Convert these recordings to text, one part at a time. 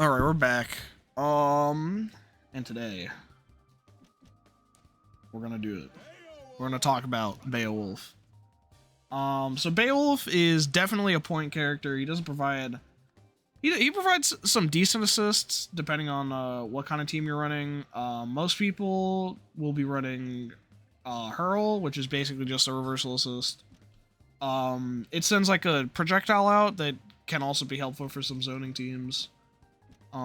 Alright, we're back. And today we're gonna do it. We're gonna talk about Beowulf. So Beowulf is definitely a point character. He doesn't provide he provides some decent assists depending on what kind of team you're running. Most people will be running Hurl, which is basically just a reversal assist. It sends like a projectile out that can also be helpful for some zoning teams. We're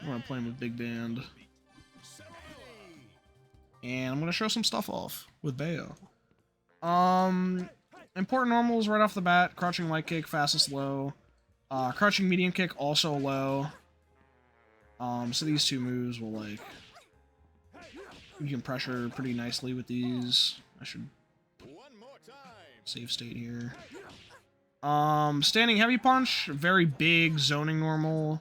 gonna play him with Big Band. And I'm gonna show some stuff off with Beo. Important normals right off the bat: crouching light kick, fastest low. Crouching medium kick, also low. So these two moves will like you can pressure pretty nicely with these. I should save state here. Standing heavy punch, very big zoning normal.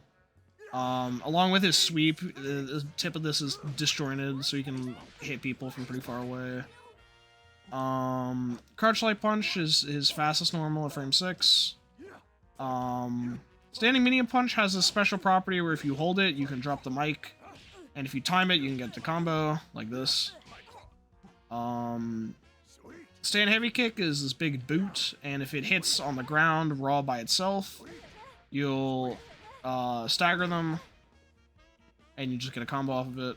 Along with his sweep, the tip of this is disjointed, so you can hit people from pretty far away. Crouch light punch is his fastest normal at frame 6. Standing medium punch has a special property where if you hold it, you can drop the mic, and if you time it, you can get the combo like this. Stand heavy kick is this big boot, and if it hits on the ground raw by itself, you'll stagger them, and you just get a combo off of it.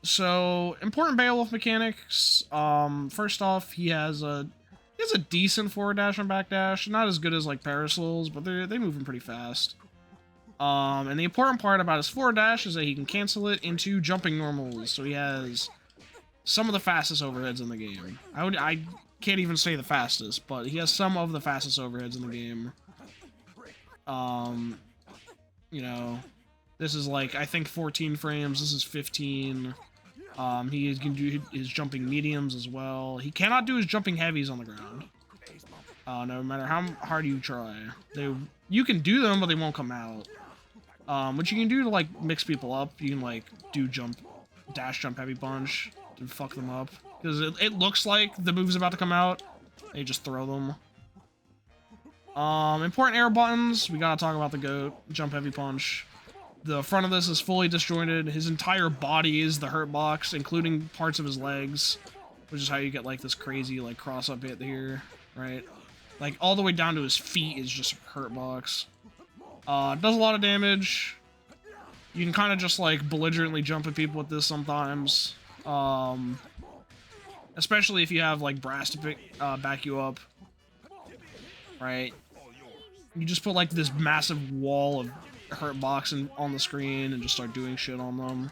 So important Beowulf mechanics. First off, he has a decent forward dash and back dash. Not as good as like Parasols, but they move him pretty fast. And the important part about his forward dash is that he can cancel it into jumping normals. So he has some of the fastest overheads in the game. I can't even say the fastest, but he has some of the fastest overheads in the game. You know, this is like, I think 14 frames, this is 15. He can do his jumping mediums as well. He cannot do his jumping heavies on the ground. No matter how hard you try. You can do them, but they won't come out. What you can do to like mix people up, you can like do dash jump heavy punch to fuck them up. Because it looks like the move's about to come out, and you just throw them. Important air buttons, we gotta talk about the GOAT, jump heavy punch. The front of this is fully disjointed. His entire body is the hurt box, including parts of his legs, which is how you get like this crazy like cross up hit here, right? Like all the way down to his feet is just hurt box. Does a lot of damage. You can kind of just like belligerently jump at people with this sometimes, especially if you have like brass to back you up, right? You just put like this massive wall of hurt box on the screen and just start doing shit on them.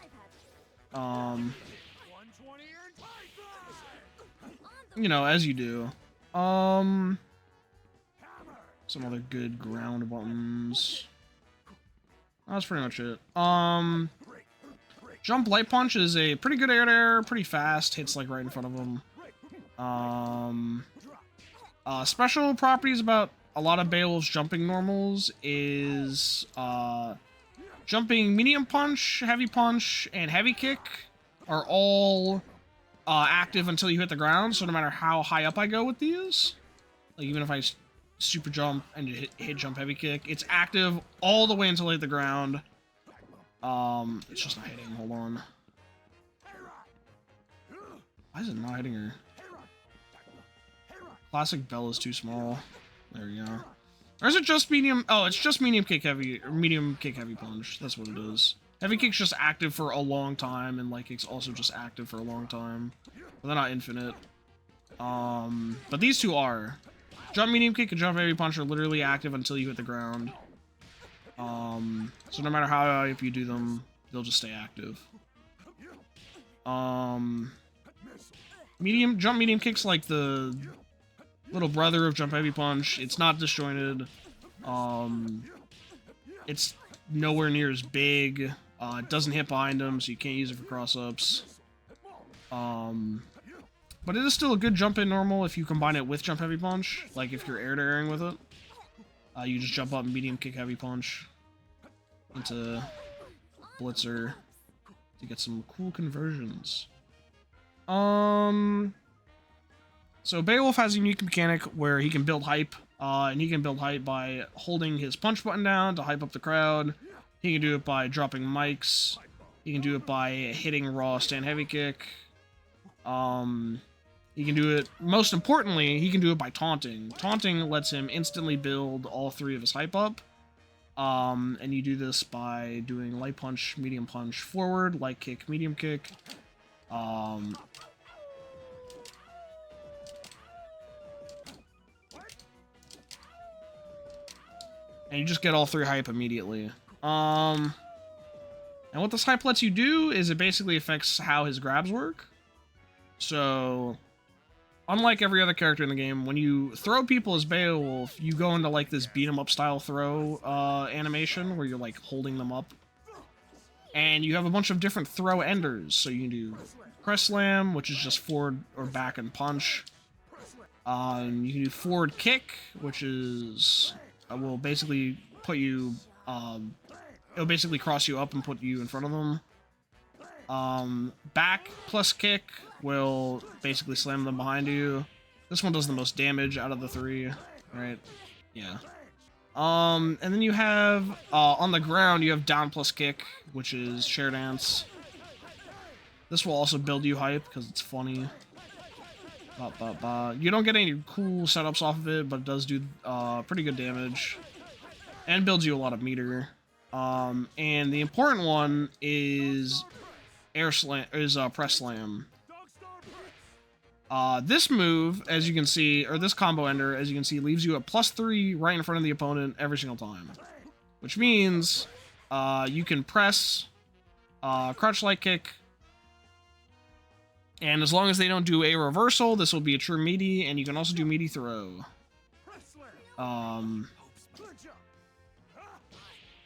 You know, as you do. Some other good ground buttons. That's pretty much it. Jump light punch is a pretty good air to air, pretty fast, hits like right in front of them. Special properties about a lot of Beowulf's jumping normals is jumping medium punch, heavy punch, and heavy kick are all active until you hit the ground. So no matter how high up I go with these, like even if I super jump and hit jump heavy kick, it's active all the way until I hit the ground. It's just not hitting. Hold on. Why is it not hitting her? Classic Bell is too small. There we go. Or is it just medium? Oh, it's just medium kick heavy, or medium kick heavy punch. That's what it is. Heavy kick's just active for a long time, and light kick's also just active for a long time. But they're not infinite. But these two are. Jump medium kick and jump heavy punch are literally active until you hit the ground. So no matter how high up you do them, they'll just stay active. Jump medium kick's like the little brother of jump heavy punch. It's not disjointed. It's nowhere near as big. It doesn't hit behind them, so you can't use it for cross-ups. But it is still a good jump in normal if you combine it with jump heavy punch. Like if you're air to airing with it, you just jump up and medium kick heavy punch into Blitzer to get some cool conversions. So Beowulf has a unique mechanic where he can build hype And he can build height by holding his punch button down to hype up the crowd. He can do it by dropping mics. He can do it by hitting raw stand heavy kick. He can do it, most importantly, he can do it by taunting. Taunting lets him instantly build all 3 of his hype up. And you do this by doing light punch, medium punch, forward, light kick, medium kick. And you just get all 3 hype immediately. And what this hype lets you do is it basically affects how his grabs work. So, unlike every other character in the game, when you throw people as Beowulf, you go into like this beat 'em up style throw animation where you're like holding them up. And you have a bunch of different throw enders. So you can do press slam, which is just forward or back and punch. You can do forward kick, which is will basically put you it'll basically cross you up and put you in front of them. Back plus kick will basically slam them behind you. This one does the most damage out of the 3, right? Yeah. And then you have, on the ground, you have down plus kick, which is chair dance. This will also build you hype, because it's funny. You don't get any cool setups off of it, but it does do, pretty good damage. And builds you a lot of meter. And the important one is press slam. This move, as you can see, or this combo ender, as you can see, leaves you at +3 right in front of the opponent every single time. Which means, you can press, crutch light kick, and as long as they don't do a reversal, this will be a true meaty, and you can also do meaty throw.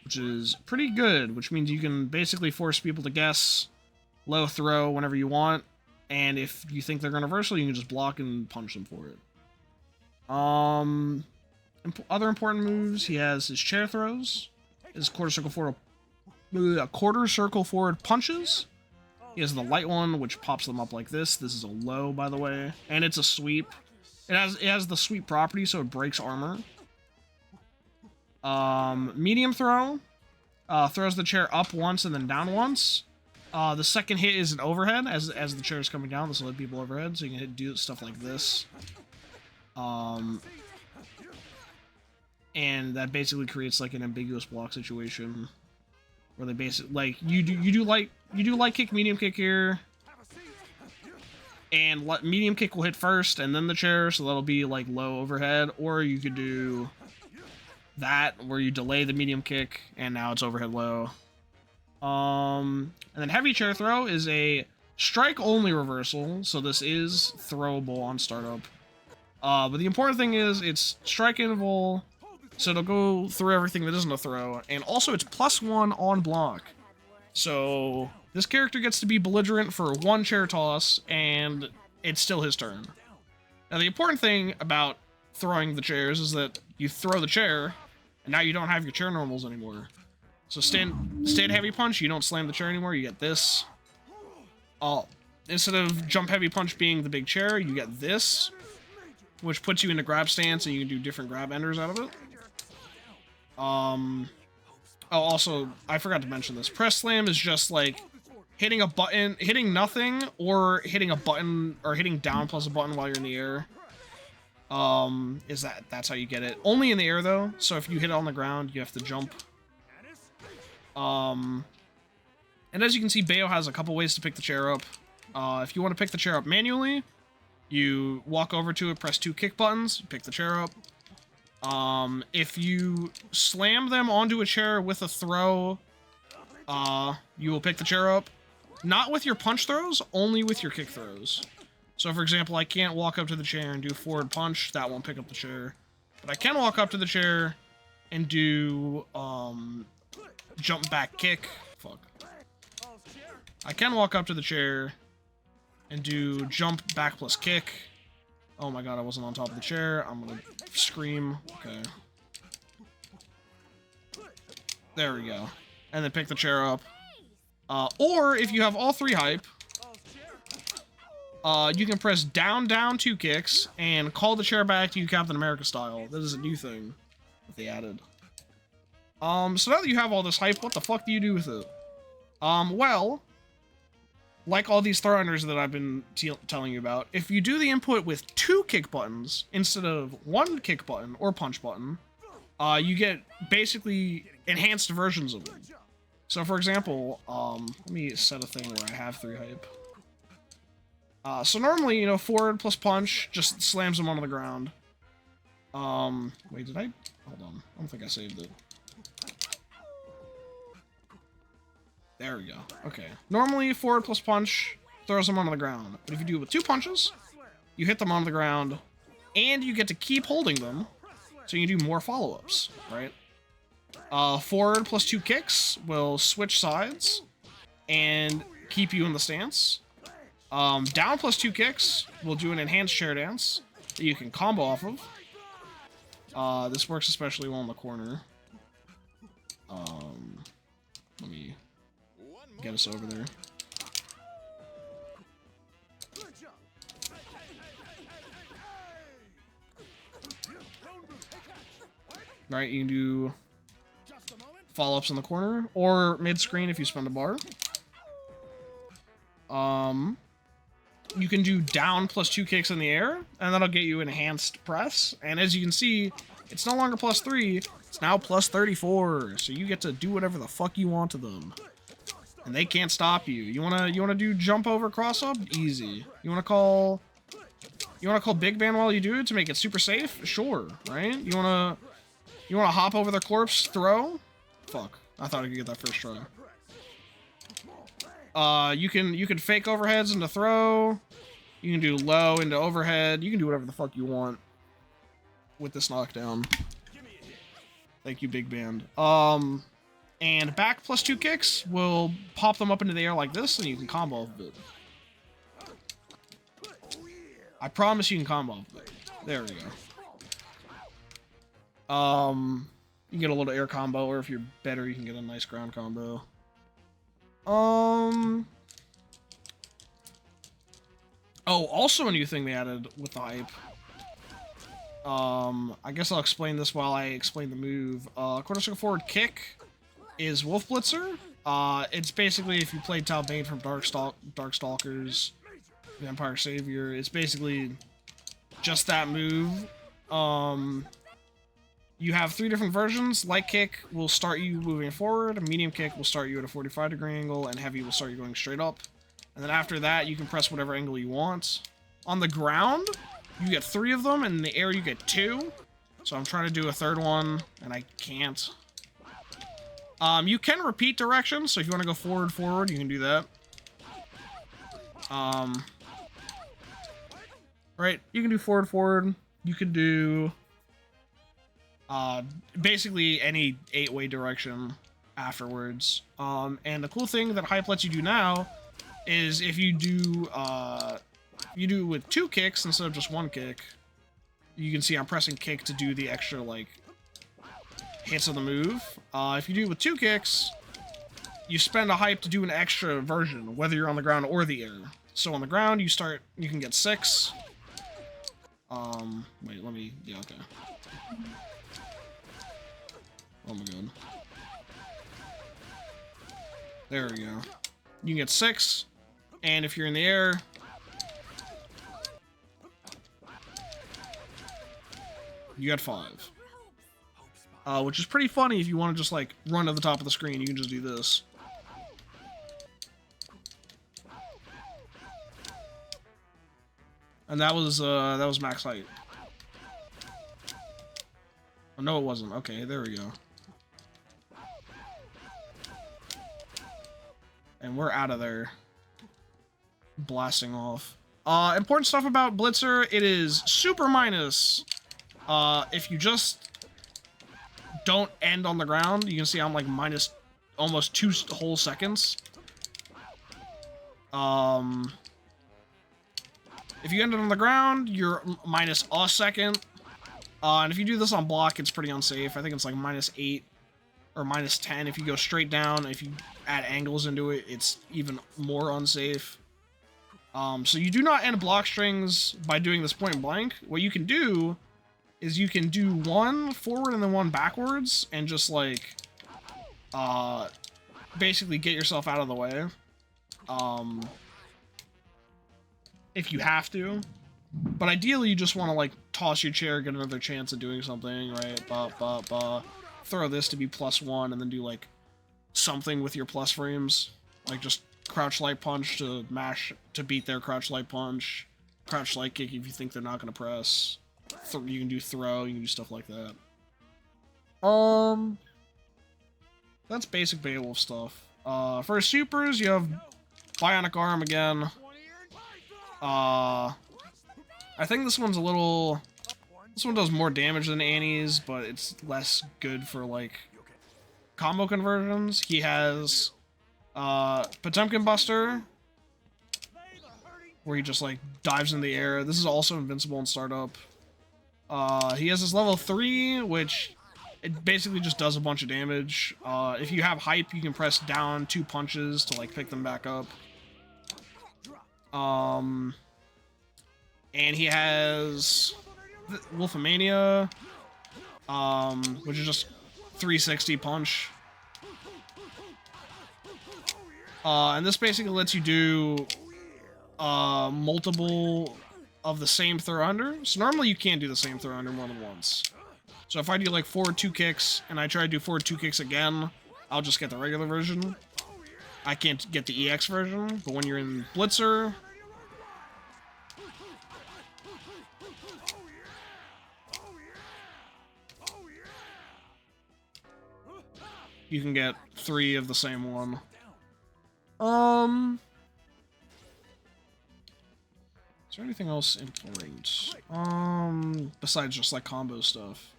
Which is pretty good, which means you can basically force people to guess low throw whenever you want, and if you think they're going to reversal, you can just block and punch them for it. Other important moves, he has his chair throws, his quarter circle forward punches. He has the light one, which pops them up like this. This is a low, by the way, and it's a sweep. It has the sweep property, so it breaks armor. Medium throw throws the chair up once and then down once. The second hit is an overhead as the chair is coming down. This will hit people overhead, so you can do stuff like this. And that basically creates like an ambiguous block situation where they basically like you do light kick, medium kick here, and medium kick will hit first and then the chair, so that'll be like low overhead, or you could do that where you delay the medium kick and now it's overhead low. And then heavy chair throw is a strike only reversal, so this is throwable on startup. But the important thing is it's strike interval, so it'll go through everything that isn't a throw, and also it's +1 on block. So this character gets to be belligerent for 1 chair toss, and it's still his turn. Now the important thing about throwing the chairs is that you throw the chair, and now you don't have your chair normals anymore. So stand heavy punch, you don't slam the chair anymore, you get this. Instead of jump heavy punch being the big chair, you get this, which puts you into grab stance, and you can do different grab enders out of it. Oh, also, I forgot to mention this. Press slam is just like hitting a button, hitting nothing, or hitting a button, or hitting down plus a button while you're in the air. That's how you get it. Only in the air, though, so if you hit it on the ground, you have to jump. And as you can see, Bayo has a couple ways to pick the chair up. If you want to pick the chair up manually, you walk over to it, press 2 kick buttons, pick the chair up. If you slam them onto a chair with a throw, you will pick the chair up. Not with your punch throws, only with your kick throws. So, for example, I can't walk up to the chair and do forward punch. That won't pick up the chair. But I can walk up to the chair and do, jump back kick. Fuck. I can walk up to the chair and do jump back plus kick. Oh my god, I wasn't on top of the chair. I'm gonna scream. Okay. There we go. And then pick the chair up. Or, if you have all 3 hype, you can press down, down 2 kicks, and call the chair back to you Captain America style. That is a new thing that they added. So now that you have all this hype, what the fuck do you do with it? Well, like all these throw-unders that I've been telling you about, if you do the input with 2 kick buttons instead of 1 kick button or punch button, you get basically enhanced versions of them. So for example, let me set a thing where I have 3 hype. So normally, you know, forward plus punch just slams them onto the ground. Wait, did I? Hold on. I don't think I saved it. There we go. Okay. Normally, forward plus punch throws them onto the ground. But if you do it with 2 punches, you hit them onto the ground, and you get to keep holding them, so you can do more follow-ups, right? Forward plus 2 kicks will switch sides and keep you in the stance. Down plus 2 kicks will do an enhanced chair dance that you can combo off of. This works especially well in the corner. Let me get us over there. Right, you can do follow-ups in the corner, or mid-screen if you spend a bar. You can do down plus 2 kicks in the air, and that'll get you enhanced press. And as you can see, it's no longer plus 3, it's now plus 34. So you get to do whatever the fuck you want to them. And they can't stop you. You wanna do jump over cross up? Easy. You wanna call big ban while you do it to make it super safe? Sure, right? You wanna hop over their corpse, throw? Fuck. I thought I could get that first try. You can fake overheads into throw. You can do low into overhead. You can do whatever the fuck you want with this knockdown. Thank you, Big Band. And back plus 2 kicks will pop them up into the air like this, and you can combo off of it. I promise you can combo off of it. There we go. You can get a little air combo, or if you're better, you can get a nice ground combo. Oh, also a new thing they added with the hype. I guess I'll explain this while I explain the move. Quarter circle forward kick is Wolf Blitzer. It's basically, if you played Talbane from Darkstalkers, Vampire Savior, it's basically just that move. You have 3 different versions. Light kick will start you moving forward, medium kick will start you at a 45-degree angle, and heavy will start you going straight up. And then after that, you can press whatever angle you want. On the ground, you get 3 of them, and in the air you get 2. So I'm trying to do a 3rd one, and I can't. You can repeat directions, so if you want to go forward, you can do that. Right, you can do forward. You can do basically any 8-way direction afterwards. And the cool thing that hype lets you do now is if you do it with 2 kicks instead of just 1 kick, you can see I'm pressing kick to do the extra, like, hits of the move. If you do it with 2 kicks, you spend a hype to do an extra version, whether you're on the ground or the air. So on the ground, you can get 6. Wait, yeah, okay. Oh my god. There we go. You can get 6, and if you're in the air, you get 5. Which is pretty funny if you want to just, like, run to the top of the screen, you can just do this. And that was max height. Oh, no, it wasn't. Okay, there we go. And we're out of there. Blasting off. Important stuff about Blitzer, it is super minus. If you just don't end on the ground, you can see I'm like minus almost 2 whole seconds. If you end it on the ground, you're minus a second. And if you do this on block, it's pretty unsafe. I think it's like minus 8 or minus 10 if you go straight down. If you add angles into it, it's even more unsafe. So you do not end block strings by doing this point blank. What you can do is you can do one forward and then one backwards and just like basically get yourself out of the way. If you have to. But ideally you just want to like toss your chair, get another chance at doing something, right? Throw this to be +1 and then do like something with your plus frames. Like just crouch light punch to mash to beat their crouch light punch. Crouch light kick if you think they're not going to press. You can do throw, you can do stuff like that. That's basic Beowulf stuff. For supers, you have Bionic Arm again. I think this one's a little... This one does more damage than Annie's, but it's less good for, like, combo conversions. He has, Potemkin Buster, where he just, like, dives in the air. This is also invincible in startup. He has his level 3, which it basically just does a bunch of damage. If you have hype, you can press down 2 punches to, like, pick them back up. And he has Wolfomania, which is just 360 punch. And this basically lets you do multiple of the same throw under. So normally you can't do the same throw under more than once. So if I do like forward 2 kicks and I try to do forward 2 kicks again, I'll just get the regular version. I can't get the EX version, but when you're in Blitzer, you can get 3 of the same one. Is there anything else important? Besides just like combo stuff.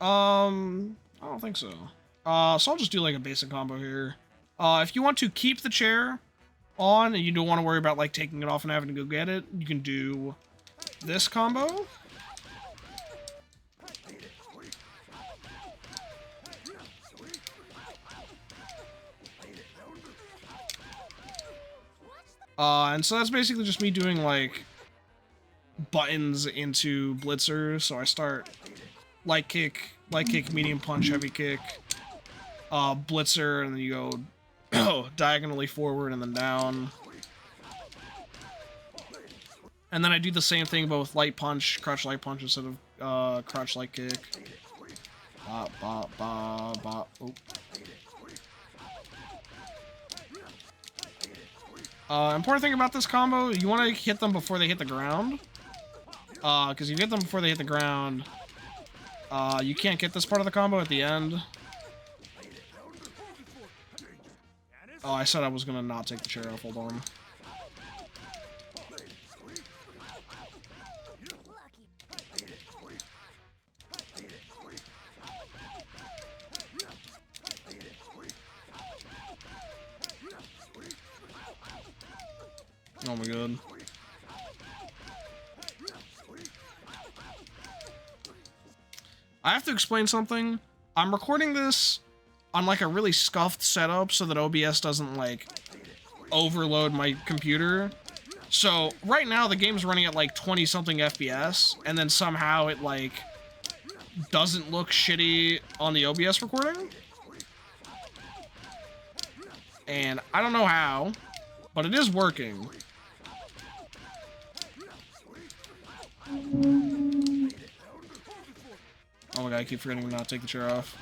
I don't think so. So I'll just do like a basic combo here. If you want to keep the chair on and you don't want to worry about like taking it off and having to go get it, you can do this combo. And so that's basically just me doing, like, buttons into Blitzer. So I start light kick, medium punch, heavy kick, Blitzer, and then you go diagonally forward and then down. And then I do the same thing, but with light punch, crouch light punch instead of crouch light kick. Oh. Important thing about this combo, you want to hit them before they hit the ground. Because if you hit them before they hit the ground, you can't get this part of the combo at the end. Oh, I said I was going to not take the chair off. Hold on. Oh my god. I have to explain something. I'm recording this on like a really scuffed setup so that OBS doesn't like overload my computer. So right now the game's running at like 20 something FPS and then somehow it like doesn't look shitty on the OBS recording. And I don't know how, but it is working. Oh my god, I keep forgetting to not take the chair off.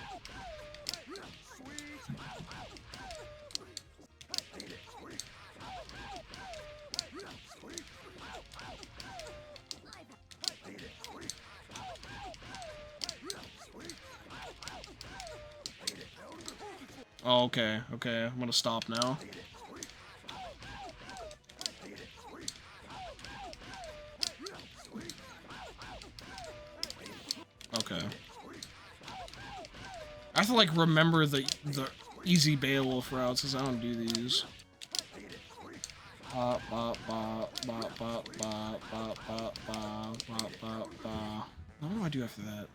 Oh, okay, I'm gonna stop now. Okay. I have to, like, remember the easy Beowulf routes, because I don't do these. What do I do after that?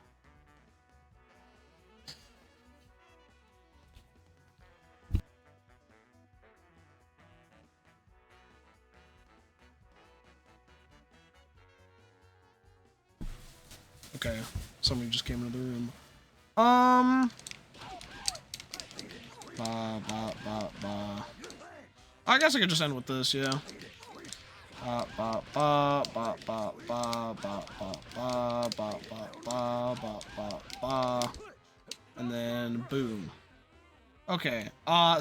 Okay, somebody just came into the room. I guess I could just end with this, yeah. And then boom. Okay,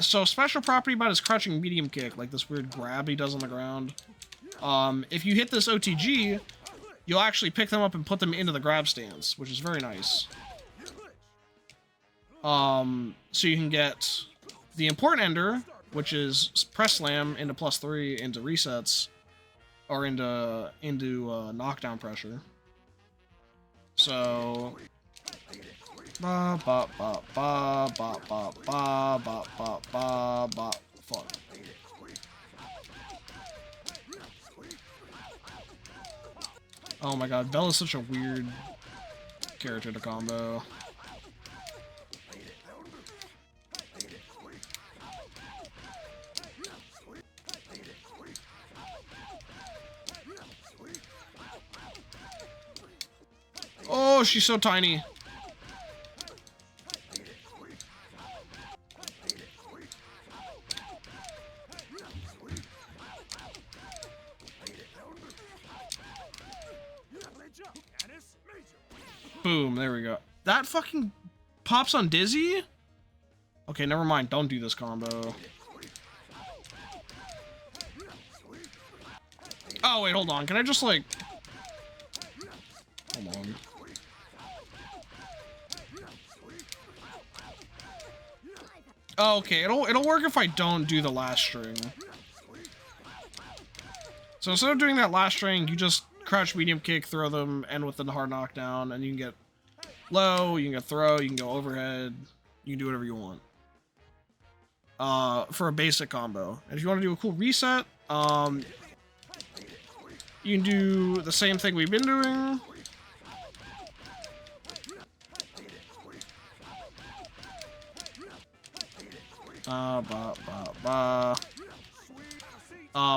so special property about his crouching medium kick, like this weird grab he does on the ground. If you hit this OTG, you'll actually pick them up and put them into the grab stance, which is very nice. So you can get the important ender, which is press slam into +3 into resets, or into knockdown pressure. So fuck. Oh my god, Bella's such a weird character to combo. Oh, she's so tiny. Boom, there we go. That fucking pops on Dizzy? Okay, never mind. Don't do this combo. Oh, wait, hold on. Can I just, like... Hold on. Oh, okay, it'll work if I don't do the last string. So instead of doing that last string, you just crouch medium kick, throw them, end with the hard knockdown, and you can get low, you can get throw, you can go overhead, you can do whatever you want. For a basic combo. And if you want to do a cool reset, you can do the same thing we've been doing.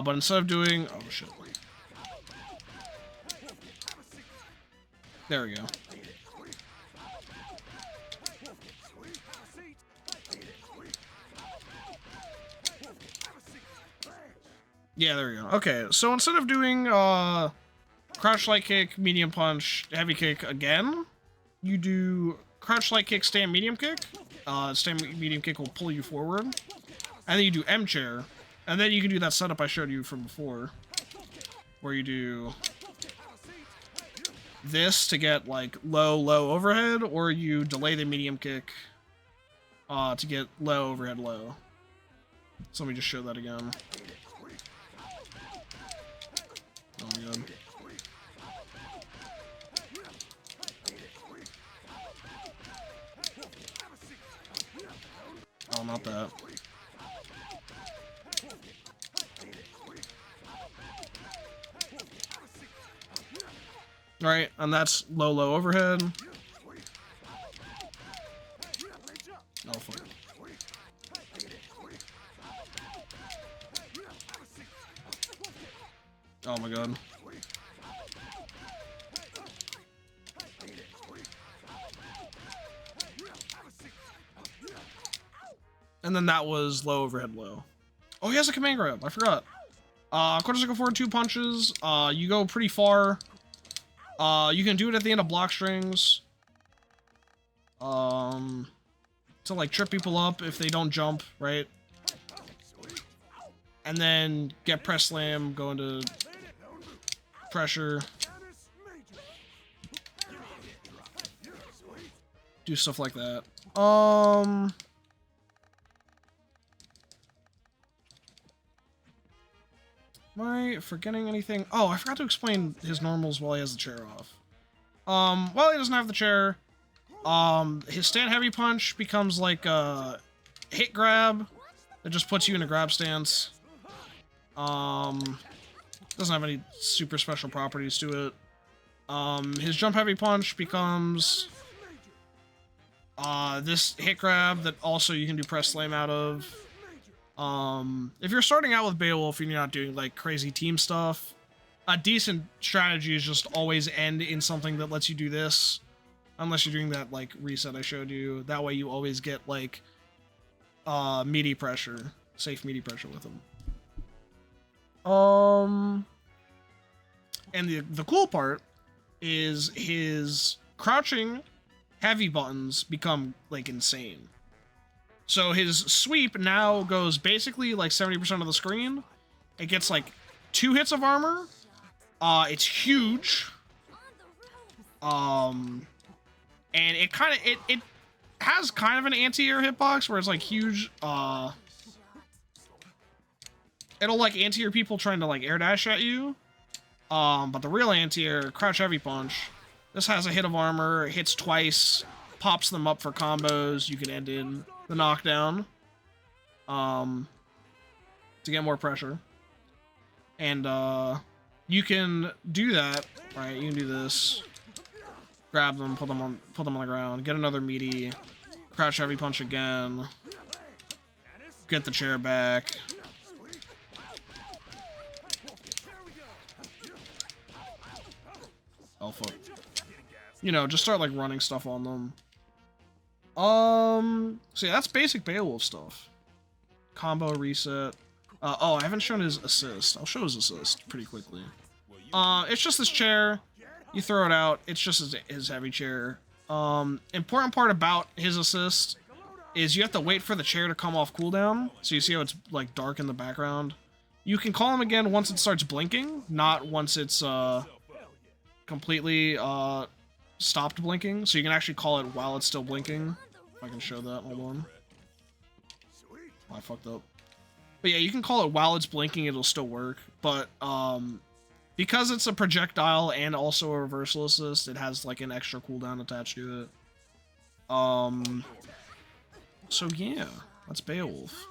But instead of doing... Oh, shit. There we go. Yeah, there we go. Okay, so instead of doing, crouch light kick, medium punch, heavy kick again, you do crouch light kick, stand medium kick. Stand medium kick will pull you forward. And then you do M chair. And then you can do that setup I showed you from before. Where you do this to get, like, low overhead, or you delay the medium kick to get low overhead low. So let me just show that again. Oh my god. Oh, not that. Alright, and that's low overhead. Oh, fuck. Oh my god. And then that was low overhead low. Oh, he has a command grab. I forgot. Quarter circle forward, 2 punches. You go pretty far. You can do it at the end of block strings. To like trip people up if they don't jump, right? And then get press slam, go into pressure. Do stuff like that. Am I forgetting anything? Oh, I forgot to explain his normals while he has the chair off. While he doesn't have the chair, his stand heavy punch becomes like a hit grab that just puts you in a grab stance. Doesn't have any super special properties to it. His jump heavy punch becomes this hit grab that also you can do press slam out of. If you're starting out with Beowulf and you're not doing like crazy team stuff, a decent strategy is just always end in something that lets you do this. Unless you're doing that, like, reset I showed you. That way you always get, like, meaty pressure. Safe meaty pressure with them. And the cool part is his crouching heavy buttons become, like, insane. So his sweep now goes basically, like, 70% of the screen. It gets, like, 2 hits of armor. It's huge. And it kind of, it has kind of an anti-air hitbox where it's, like, huge, it'll, like, anti-air people trying to, like, air dash at you. But the real anti-air, crouch heavy punch, this has a hit of armor, it hits twice, pops them up for combos, you can end in the knockdown, to get more pressure. And, you can do that, right, you can do this, grab them, put them on the ground, get another meaty, crouch heavy punch again, get the chair back. Oh, fuck. You know, just start, like, running stuff on them. So yeah, that's basic Beowulf stuff. Combo reset. Oh, I haven't shown his assist. I'll show his assist pretty quickly. It's just this chair. You throw it out. It's just his heavy chair. Important part about his assist is you have to wait for the chair to come off cooldown. So you see how it's, like, dark in the background. You can call him again once it starts blinking, not once it's, completely stopped blinking, so you can actually call it while it's still blinking. If I can show that, hold on. Oh, I fucked up. But yeah, you can call it while it's blinking, it'll still work. But because it's a projectile and also a reversal assist, it has like an extra cooldown attached to it. So yeah, that's Beowulf.